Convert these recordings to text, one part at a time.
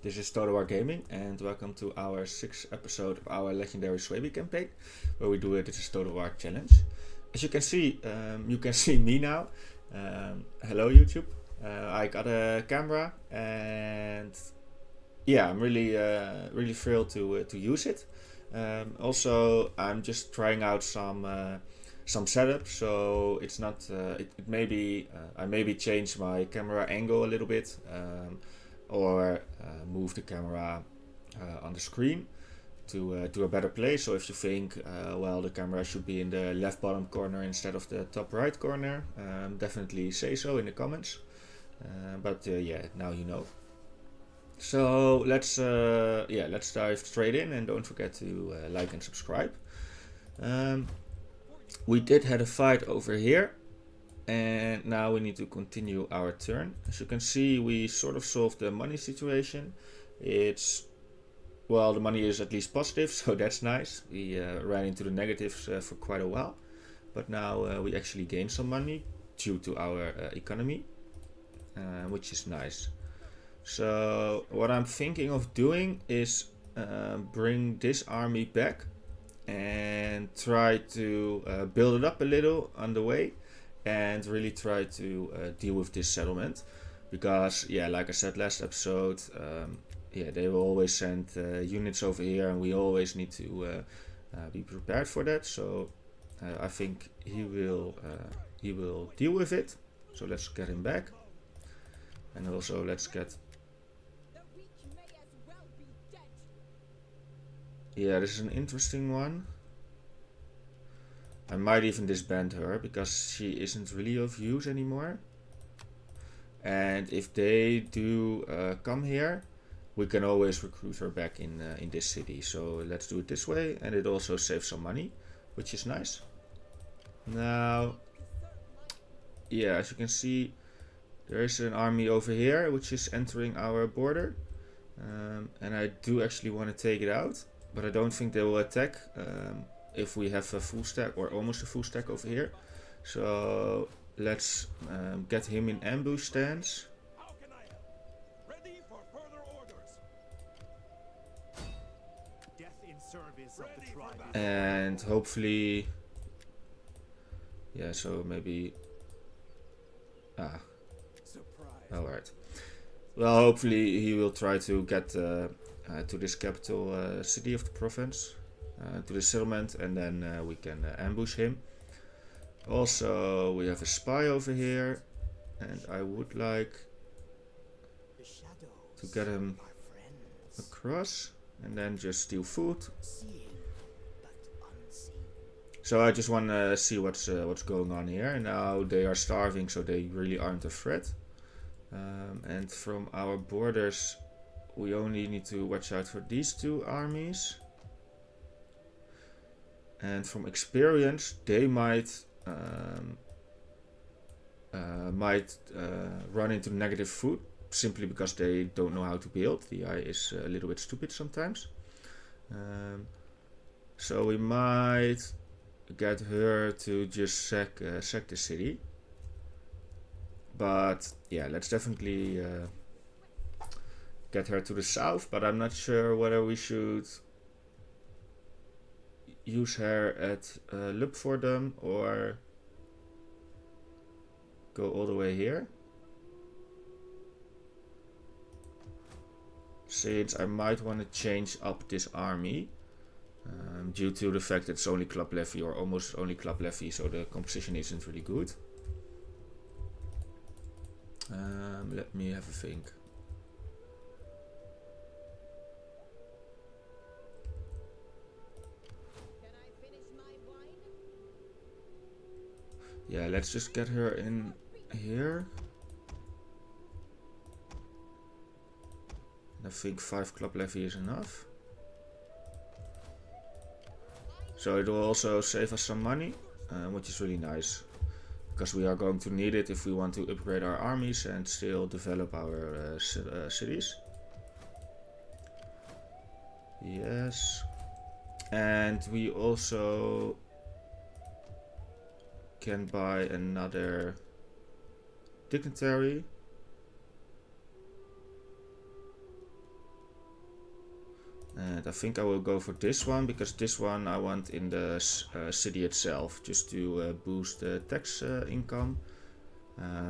This is Total War Gaming, and welcome to our 6th episode of our legendary Suebi campaign, where we do it. This is Total War Challenge. As you can see me now. Hello YouTube. I got a camera, and yeah, I'm really thrilled to use it. Also, I'm just trying out some setup, so it's not. It maybe I maybe change my camera angle a little bit. Or move the camera on the screen to a better place. So if you think, well, the camera should be in the left bottom corner instead of the top right corner, definitely say so in the comments. But now you know. So let's dive straight in, and don't forget to like and subscribe. We did had a fight over here. And now we need to continue our turn. As you can see, we sort of solved the money situation. Well, the money is at least positive, so that's nice. We ran into the negatives for quite a while. But now we actually gained some money due to our economy, which is nice. So what I'm thinking of doing is bring this army back and try to build it up a little on the way. And really try to deal with this settlement, because like I said last episode, they will always send units over here, and we always need to be prepared for that. So I think he will deal with it. So let's get him back, and also let's get. Yeah, this is an interesting one. I might even disband her, because she isn't really of use anymore. And if they do come here, we can always recruit her back in this city. So let's do it this way, and it also saves some money, which is nice. Now, as you can see, there is an army over here which is entering our border, and I do actually want to take it out, but I don't think they will attack. If we have a full stack or almost a full stack over here. So let's get him in ambush stance. Ready for further orders. Death in service of the tribe. And hopefully, so maybe alright. Well, hopefully he will try to get to this capital city of the province. To the settlement, and then we can ambush him. Also, we have a spy over here, and I would like to get him across and then just steal food. So I just want to see what's going on here. Now they are starving, so they really aren't a threat. And from our borders, we only need to watch out for these two armies. And from experience, they might run into negative food simply because they don't know how to build. The AI is a little bit stupid sometimes. So we might get her to just sack the city. But let's definitely get her to the south. But I'm not sure whether we should use her at Lupfordum or go all the way here, since I might want to change up this army due to the fact that it's only club levy or almost only club levy, so the composition isn't really good. Let me have a think. Let's just get her in here. I think 5 club levy is enough. So it will also save us some money, which is really nice, because we are going to need it if we want to upgrade our armies and still develop our cities. Yes, and we also can buy another dignitary And I think I will go for this one, because this one I want in the city itself, just to boost the tax income.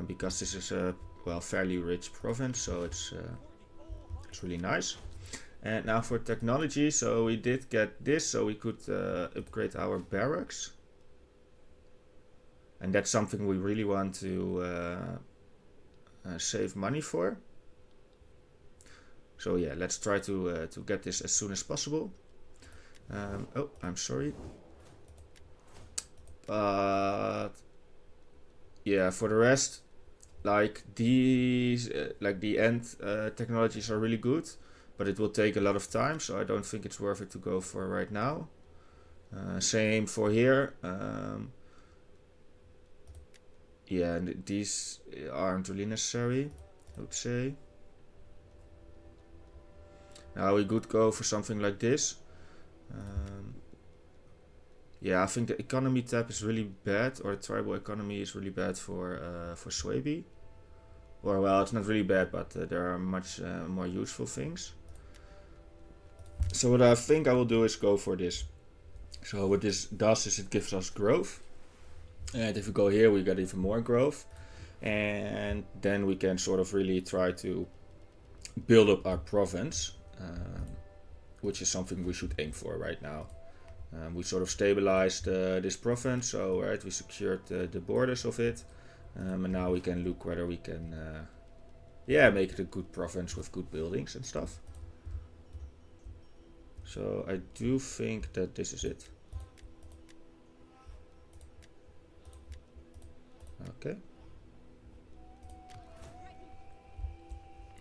Because this is a fairly rich province, so it's really nice. And now for technology, so we did get this, so we could upgrade our barracks. And that's something we really want to save money for. So yeah, let's try to get this as soon as possible. Oh, I'm sorry. But yeah, for the rest, like these, like the end technologies are really good, but it will take a lot of time, so I don't think it's worth it to go for right now. Same for here. Yeah, these aren't really necessary, I would say. Now we could go for something like this. Yeah, I think the economy tab is really bad, or the tribal economy is really bad for Suebi. Or well, it's not really bad, but there are much more useful things. So what I think I will do is go for this. So what this does is it gives us growth. And if we go here, we get even more growth. And then we can sort of really try to build up our province, which is something we should aim for right now. We sort of stabilized this province, so right, we secured the borders of it. And now we can look whether we can make it a good province with good buildings and stuff. So I do think that this is it. Okay.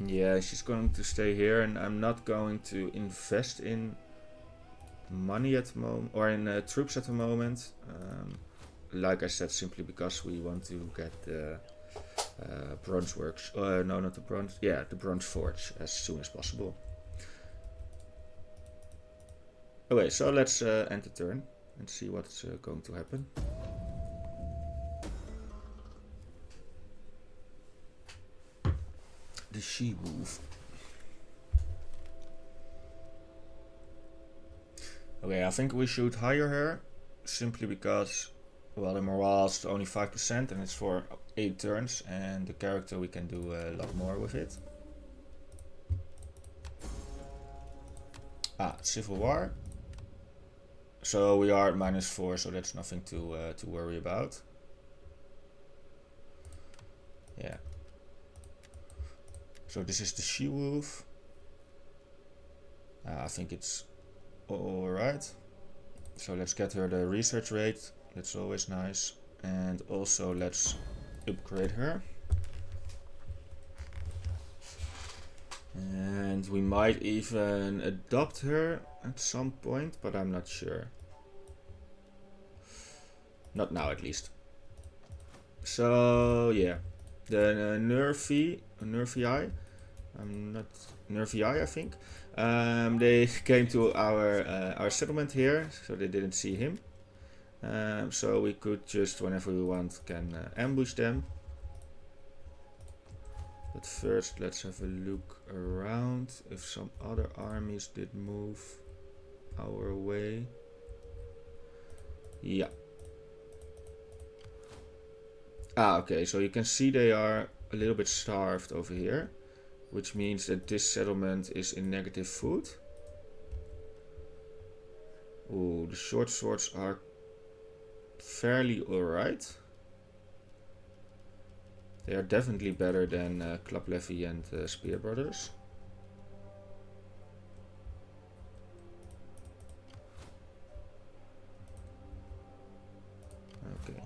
Yeah, she's going to stay here, and I'm not going to invest in money at the moment, or in troops at the moment. Like I said, simply because we want to get the bronze works. No, not the bronze. Yeah, the bronze forge as soon as possible. Okay, so let's end the turn and see what's going to happen. The she-wolf. Okay, I think we should hire her, simply because, well, the morale is only 5% and it's for 8 turns, and the character we can do a lot more with it. Civil War. So we are at -4, so that's nothing to worry about. Yeah. So this is the she-wolf. I think it's alright. So let's get her the research rate. That's always nice. And also let's upgrade her. And we might even adopt her at some point, but I'm not sure. Not now, at least. So yeah, the Nervii, I think. They came to our settlement here, so they didn't see him. So we could just, whenever we want, can ambush them. But first, let's have a look around if some other armies did move our way. Yeah. Okay, so you can see they are a little bit starved over here, which means that this settlement is in negative food. Ooh, the short swords are fairly alright. They are definitely better than Club Levy and Spear Brothers. Okay,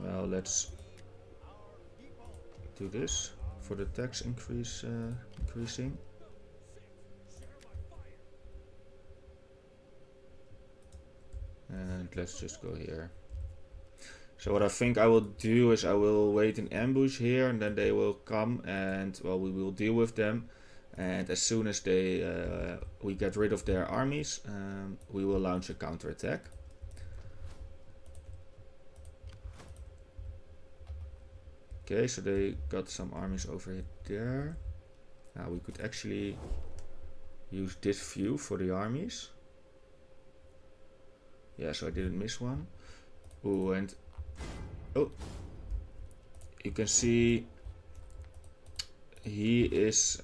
well, let's do this for the tax increasing. And let's just go here. So what I think I will do is I will wait in ambush here, and then they will come, and well, we will deal with them. And as soon as we get rid of their armies, we will launch a counterattack. Okay, so they got some armies over there. Now we could actually use this view for the armies. Yeah, so I didn't miss one. Oh, and oh, you can see he is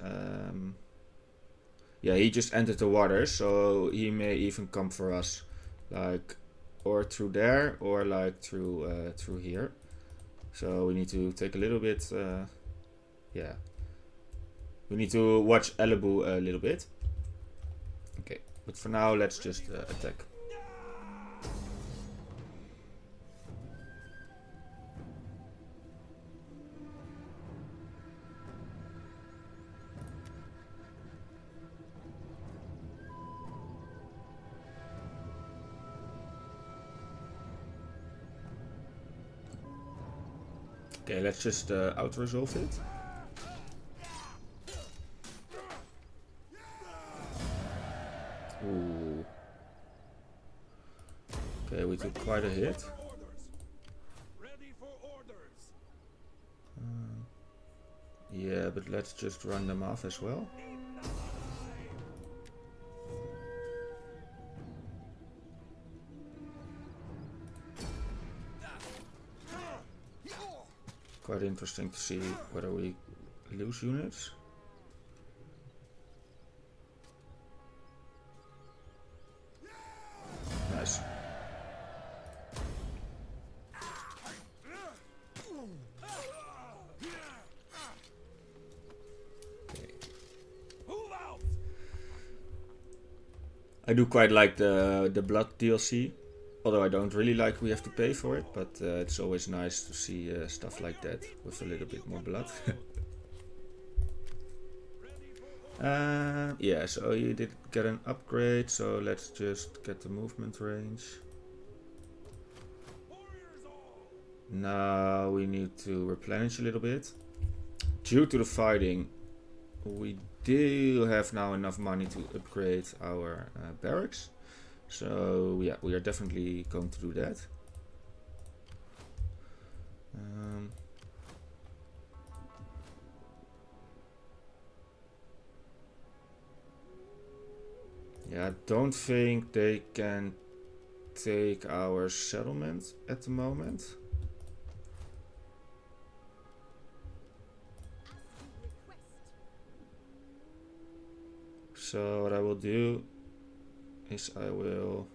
yeah, he just entered the water, so he may even come for us, like, or through there, or like through here. So we need to take a little bit, yeah, we need to watch Elibu a little bit. Okay, but for now let's just attack. Okay, let's just auto-resolve it. Ooh. Okay, we took quite a hit. Ready for orders. Yeah, but let's just run them off as well. Quite interesting to see whether we lose units. Nice. Okay. Move out. I do quite like the blood DLC. Although I don't really like we have to pay for it, but it's always nice to see stuff like that with a little bit more blood. Yeah, so you did get an upgrade, so let's just get the movement range. Now we need to replenish a little bit. Due to the fighting, we do have now enough money to upgrade our barracks. So yeah, we are definitely going to do that. Yeah, I don't think they can take our settlement at the moment. So what I will do is I will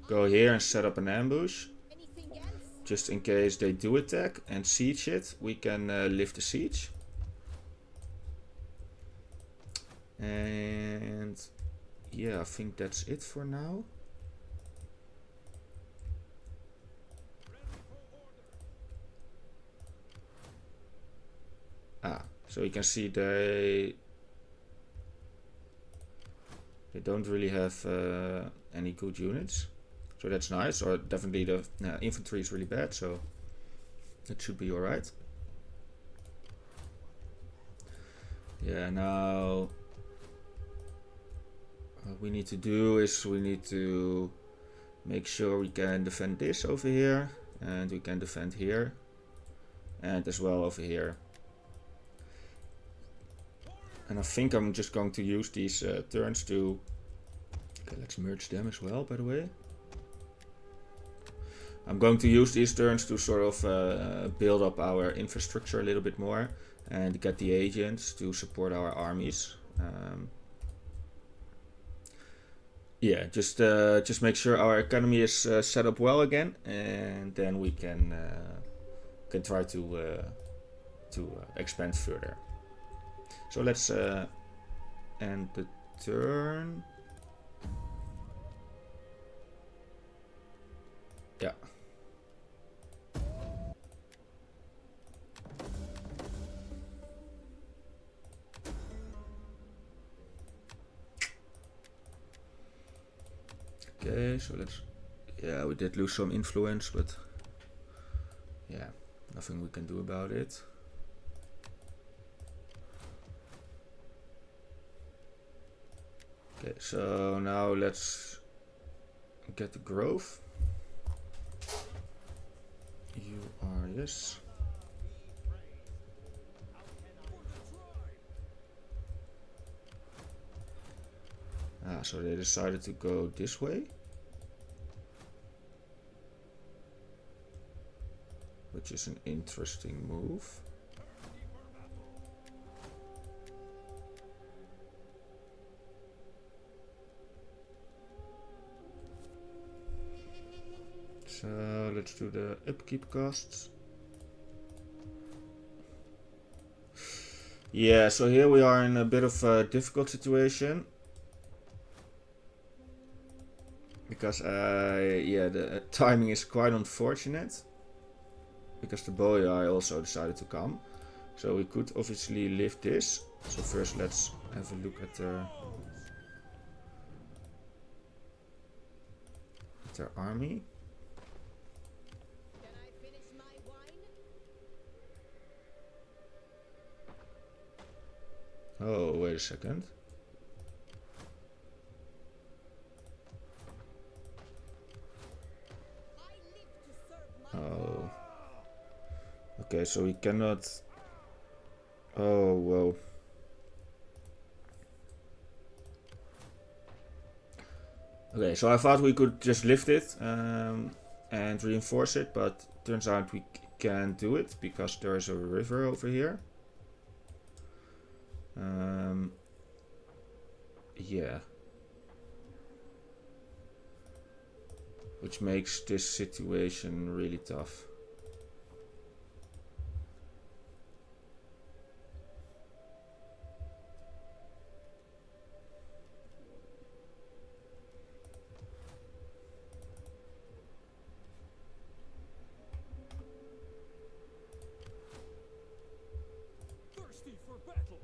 go here and set up an ambush. Just in case they do attack and siege it, we can lift the siege. And yeah, I think that's it for now. So you can see they don't really have any good units, so that's nice. Or definitely the infantry is really bad, so that should be alright. Yeah, now what we need to do is we need to make sure we can defend this over here, and we can defend here, and as well over here. And I think I'm just going to use these turns to... Okay, let's merge them as well, by the way. I'm going to use these turns to sort of build up our infrastructure a little bit more and get the agents to support our armies. Yeah, just make sure our economy is set up well again, and then we can try to expand further. So let's end the turn. Yeah. Okay, so let's... Yeah, we did lose some influence, but yeah, nothing we can do about it. Okay, so now let's get the growth. You are, yes. so they decided to go this way. Which is an interesting move. So let's do the upkeep costs. Yeah, so here we are in a bit of a difficult situation. Because yeah, the timing is quite unfortunate. Because the boyar also decided to come. So we could obviously lift this. So first let's have a look at their army. Can I finish my wine? Oh, wait a second. I live to serve my Oh. Okay, so we cannot... Oh, whoa. Okay, so I thought we could just lift it and reinforce it, but turns out we can't do it because there is a river over here. Yeah. Which makes this situation really tough. Thirsty for battle.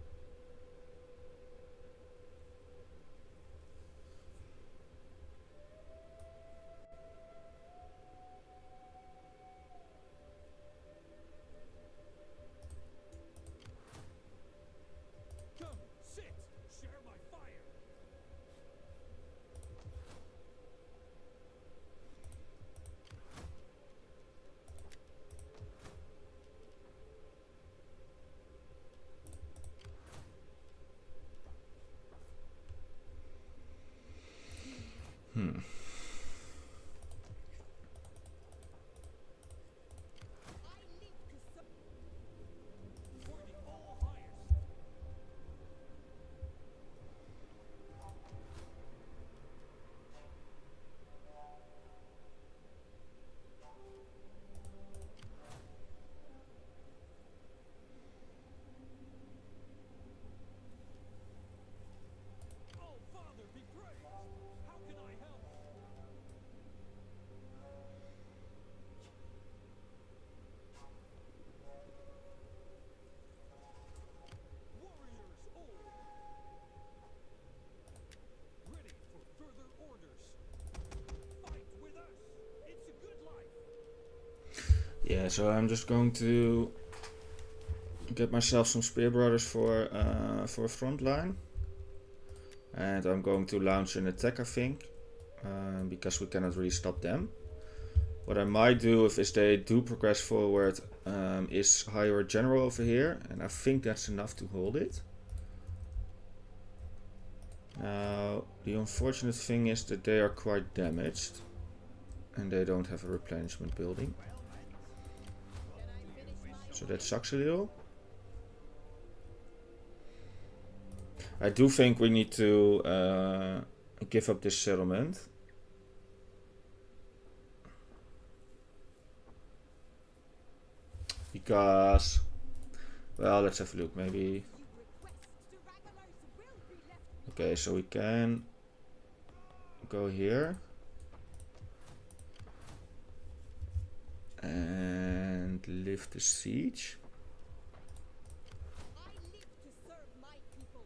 Come, sit, share my fire. I live to serve. For the all highest. Oh, Father, be praised. How can I help? Warriors old. Ready for further orders. Fight with us. It's a good life. Yeah, so I'm just going to get myself some spear brothers for a front line. And I'm going to launch an attack, I think, because we cannot really stop them. What I might do if they do progress forward is hire a general over here, and I think that's enough to hold it. Now, the unfortunate thing is that they are quite damaged, and they don't have a replenishment building. Can I finish my So that sucks a little. I do think we need to give up this settlement. Because, well, let's have a look. Maybe. Okay, so we can go here and lift the siege. I live to serve my people.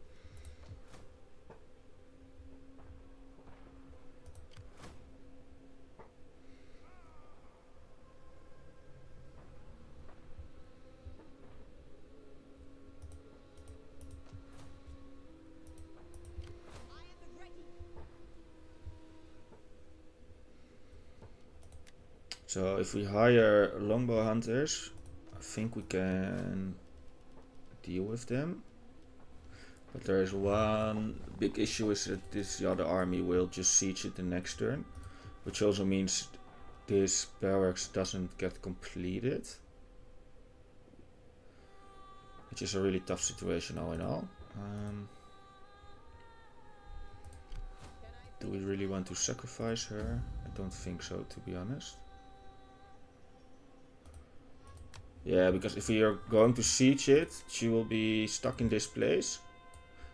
I am ready. So if we hire longbow hunters, I think we can deal with them. But there is one big issue is that the other army will just siege it the next turn, which also means this barracks doesn't get completed, which is a really tough situation all in all. Do we really want to sacrifice her? I don't think so, to be honest. Yeah, because if we are going to siege it, she will be stuck in this place.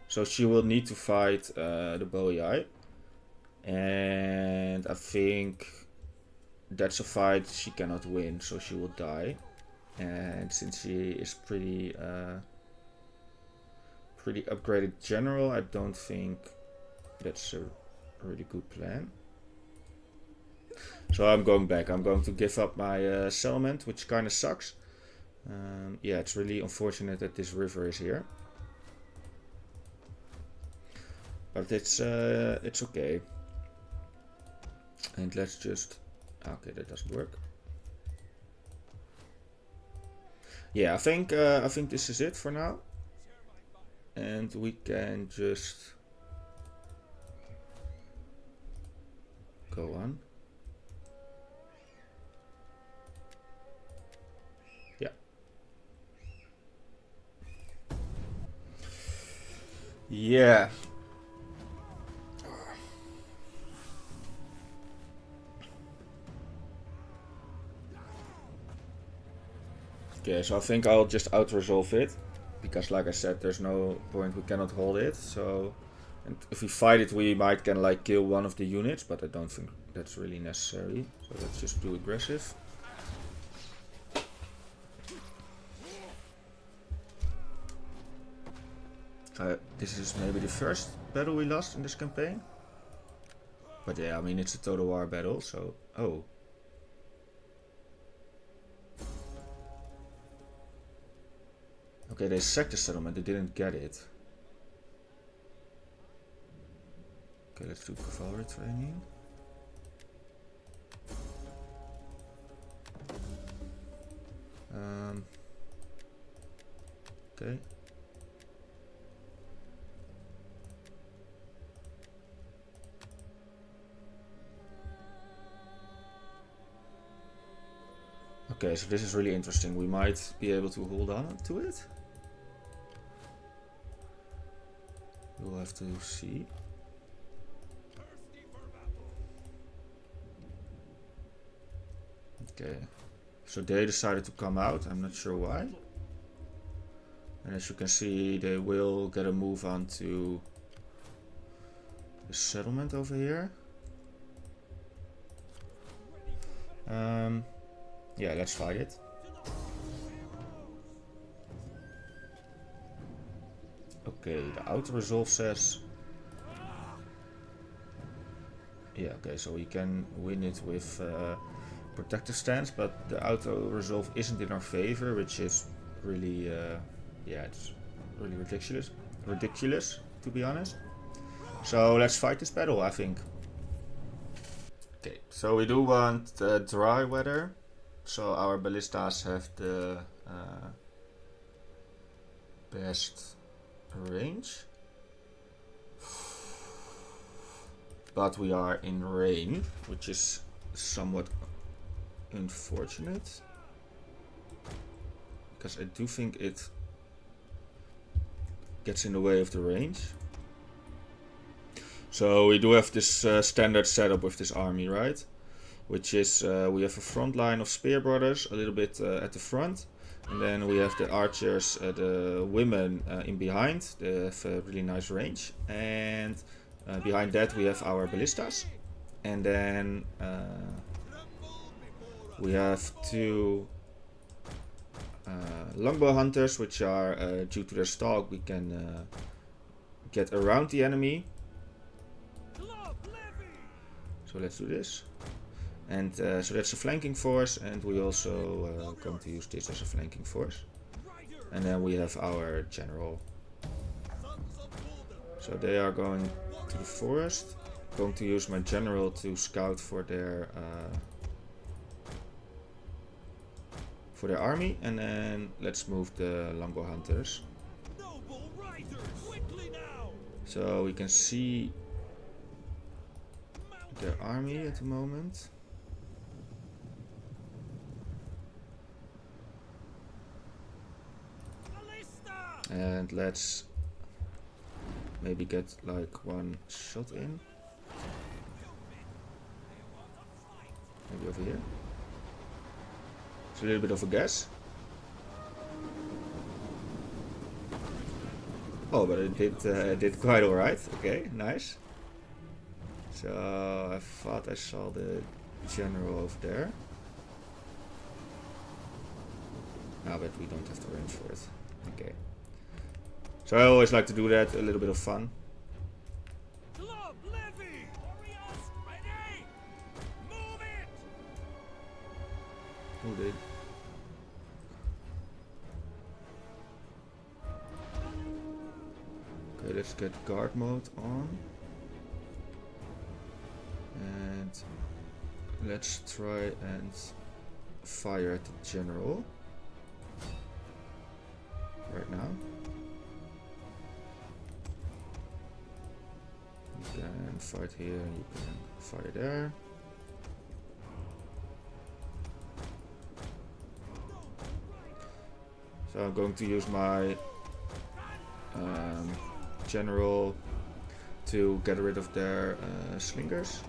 So she will need to fight the Boii. And I think that's a fight she cannot win, so she will die. And since she is pretty upgraded general, I don't think that's a really good plan. So I'm going back. I'm going to give up my settlement, which kind of sucks. Yeah, it's really unfortunate that this river is here, but it's okay. And let's just okay, that doesn't work. Yeah, I think this is it for now, and we can just go on. Yeah. Okay, so I think I'll just auto-resolve it, because like I said, there's no point, we cannot hold it, so... And if we fight it, we might can like kill one of the units, but I don't think that's really necessary. So let's just do aggressive. This is maybe the first battle we lost in this campaign. But yeah, I mean, it's a total war battle, so... Oh. Okay, they sacked the settlement, they didn't get it. Okay, let's do cavalry training. Okay. Okay, so this is really interesting. We might be able to hold on to it. We'll have to see. Okay, so they decided to come out. I'm not sure why. And as you can see, they will get a move on to the settlement over here. Yeah, let's fight it. Okay, the auto-resolve says... Yeah, okay, so we can win it with protective stance, but the auto-resolve isn't in our favor, which is really... yeah, it's really ridiculous, to be honest. So let's fight this battle, I think. Okay, so we do want dry weather. So our ballistas have the best range. But we are in rain, which is somewhat unfortunate. Because I do think it gets in the way of the range. So we do have this standard setup with this army, right? Which is, we have a front line of spear brothers, a little bit at the front. And then we have the archers, the women in behind. They have a really nice range. And behind that we have our ballistas. And then we have two longbow hunters, which are, due to their stalk, we can get around the enemy. So let's do this. And so that's a flanking force, and we also going to use this as a flanking force. And then we have our general. So they are going to the forest. Going to use my general to scout for their army, and then let's move the longbow hunters. Noble riders, quickly So we can see their army at the moment. Ballista! And let's maybe get like one shot in. Maybe over here. It's a little bit of a guess. Oh, but it did quite alright. Okay, nice. So I thought I saw the general over there. Ah, but we don't have the range for it. Okay. So I always like to do that, a little bit of fun. Club levy! Warriors ready! Move it! Who did? Okay, let's get guard mode on. And let's try and fire at the general. Right now. You can fight here and you can fire there. So I'm going to use my general to get rid of their slingers.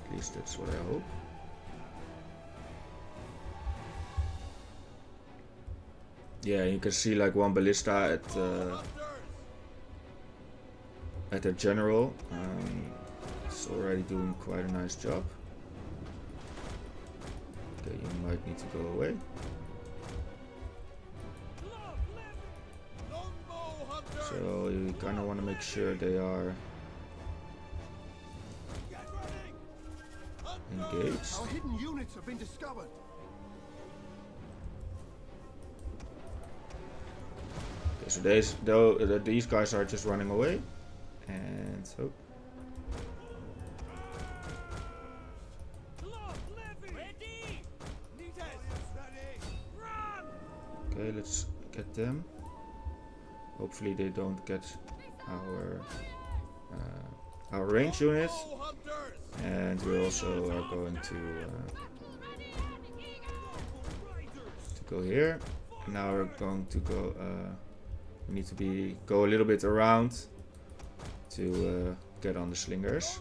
At least that's what I hope. Yeah, you can see like one ballista at their general. It's already doing quite a nice job. Okay, you might need to go away. So you kind of want to make sure they are engaged. Our hidden units have been discovered. Okay, so these guys are just running away, and so. Okay, let's get them. Hopefully they don't get our range units, and we also are going to go here. Now we're going to go. We need to go a little bit around to get on the slingers.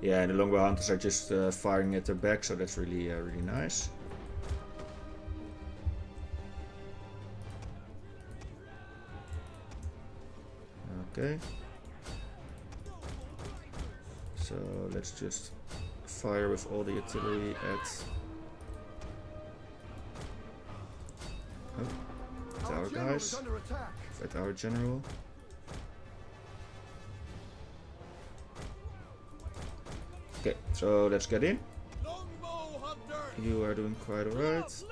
Yeah, and the longbow hunters are just firing at their back, so that's really really nice. Okay. So let's just fire with all the artillery at our guys, at our general. Okay, so let's get in. You are doing quite alright.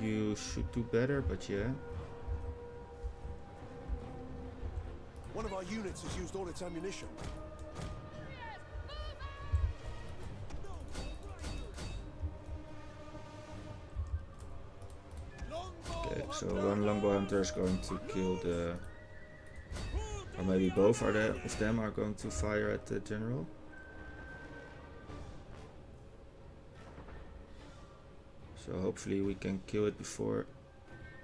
You should do better, but yeah. One of our units has used all its ammunition. Okay, so one longbow hunter is going to kill the, or maybe both of them are going to fire at the general. So hopefully we can kill it before.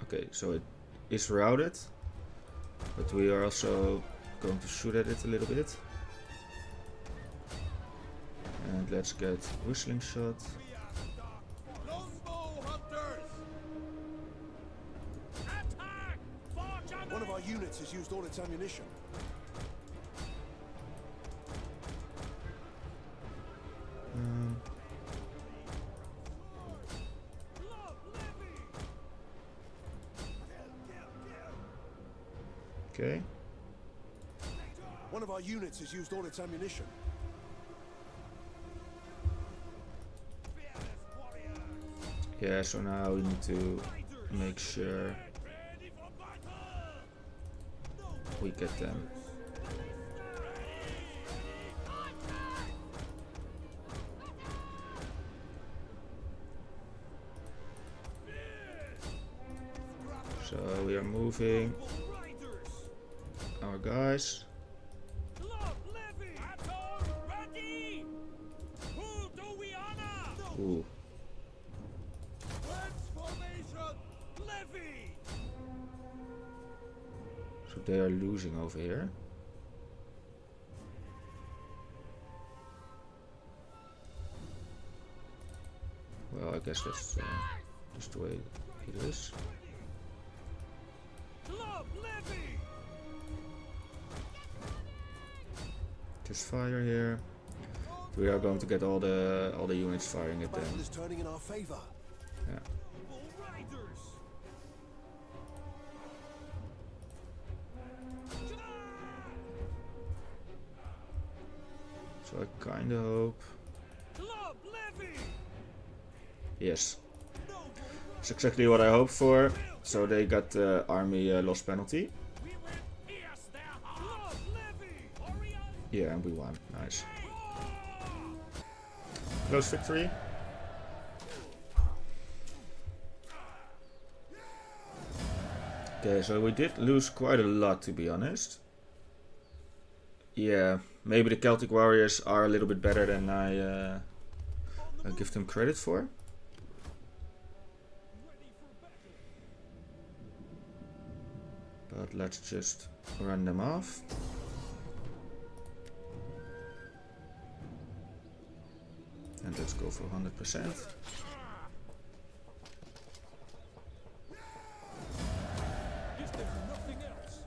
Okay, so it is routed, but we are also going to shoot at it a little bit. And let's get whistling shot. One of our units has used all its ammunition. Okay. One of our units has used all its ammunition. Yeah, so now we need to make sure we get them. So we are moving our guys. Love levy! Battle ready! Who do we honor? Ooh. Transformation levy! So they are losing over here. Well, I guess that's just the way it is. Love levy! Just fire here. We are going to get all the units firing at them. Battle is turning in our favor. Yeah. Bull riders! So I kind of hope. Love levy! Yes, Noble that's exactly what I hoped for. So they got the army loss penalty. we will pierce their heart! Love levy! Orion! Yeah, and we won. Nice. Close victory. Okay, so we did lose quite a lot, to be honest. Yeah, maybe the Celtic warriors are a little bit better than I give them credit for. Ready for battle! But let's just run them off. And let's go for 100%. Is there nothing else?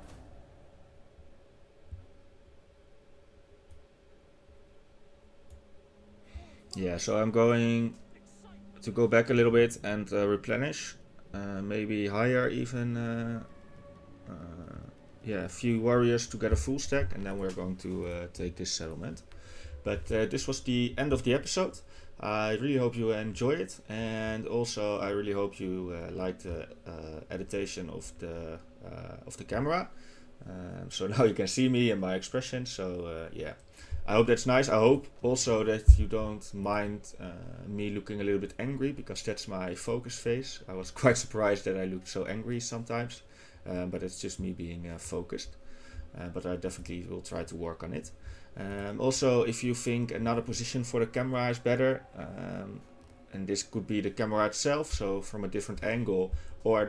Yeah, so I'm going to go back a little bit and replenish. Maybe hire even yeah, a few warriors to get a full stack, and then we're going to take this settlement. But this was the end of the episode. I really hope you enjoy it, and also I really hope you like the editation of the camera. So now you can see me and my expression. So yeah, I hope that's nice. I hope also that you don't mind me looking a little bit angry, because that's my focus face. I was quite surprised that I looked so angry sometimes, but it's just me being focused. But I definitely will try to work on it. Also, if you think another position for the camera is better, and this could be the camera itself, so from a different angle, or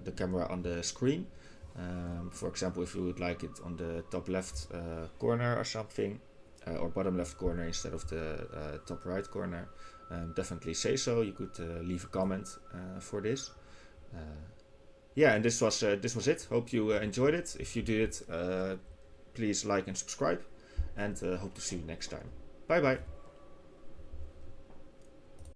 the camera on the screen. For example, if you would like it on the top left corner or something, or bottom left corner instead of the top right corner, definitely say so. You could leave a comment for this. Yeah, and this was it. Hope you enjoyed it. If you did, please like and subscribe, and hope to see you next time. Bye bye.